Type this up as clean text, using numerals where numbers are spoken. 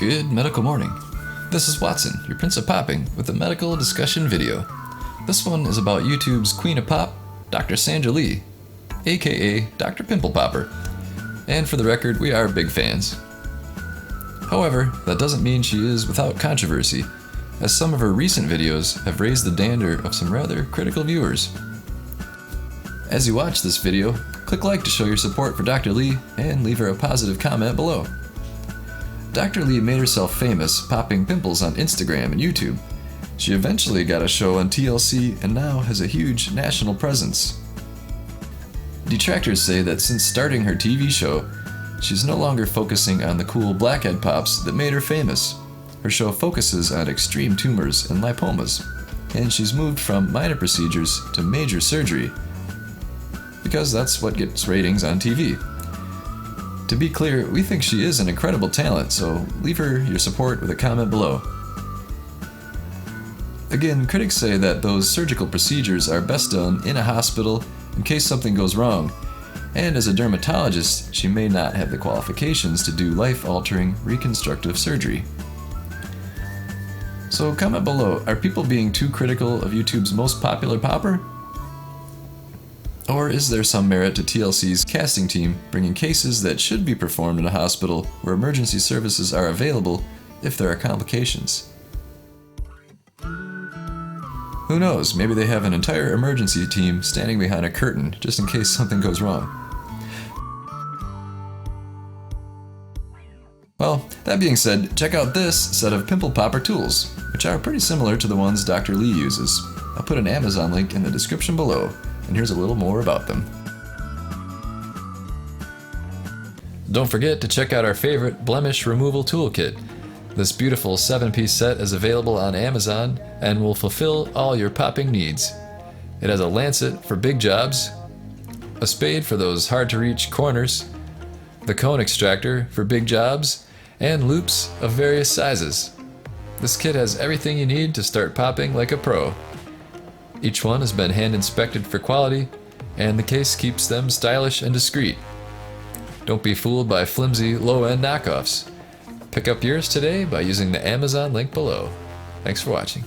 Good medical morning. This is Watson, your Prince of Popping, with a medical discussion video. This one is about YouTube's Queen of Pop, Dr. Sandra Lee, aka Dr. Pimple Popper. And for the record, we are big fans. However, that doesn't mean she is without controversy, as some of her recent videos have raised the dander of some rather critical viewers. As you watch this video, click like to show your support for Dr. Lee and leave her a positive comment below. Dr. Lee made herself famous popping pimples on Instagram and YouTube. She eventually got a show on TLC and now has a huge national presence. Detractors say that since starting her TV show, she's no longer focusing on the cool blackhead pops that made her famous. Her show focuses on extreme tumors and lipomas, and she's moved from minor procedures to major surgery, because that's what gets ratings on TV. To be clear, we think she is an incredible talent, so leave her your support with a comment below. Again, critics say that those surgical procedures are best done in a hospital in case something goes wrong, and as a dermatologist, she may not have the qualifications to do life-altering reconstructive surgery. So comment below, are people being too critical of YouTube's most popular popper? Or is there some merit to TLC's casting team bringing cases that should be performed in a hospital where emergency services are available if there are complications? Who knows, maybe they have an entire emergency team standing behind a curtain just in case something goes wrong. Well, that being said, check out this set of pimple popper tools, which are pretty similar to the ones Dr. Lee uses. I'll put an Amazon link in the description below. And here's a little more about them. Don't forget to check out our favorite blemish removal toolkit. This beautiful 7-piece set is available on Amazon and will fulfill all your popping needs. It has a lancet for big jobs, a spade for those hard-to-reach corners, the cone extractor for big jobs, and loops of various sizes. This kit has everything you need to start popping like a pro. Each one has been hand inspected for quality, and the case keeps them stylish and discreet. Don't be fooled by flimsy, low-end knockoffs. Pick up yours today by using the Amazon link below. Thanks for watching.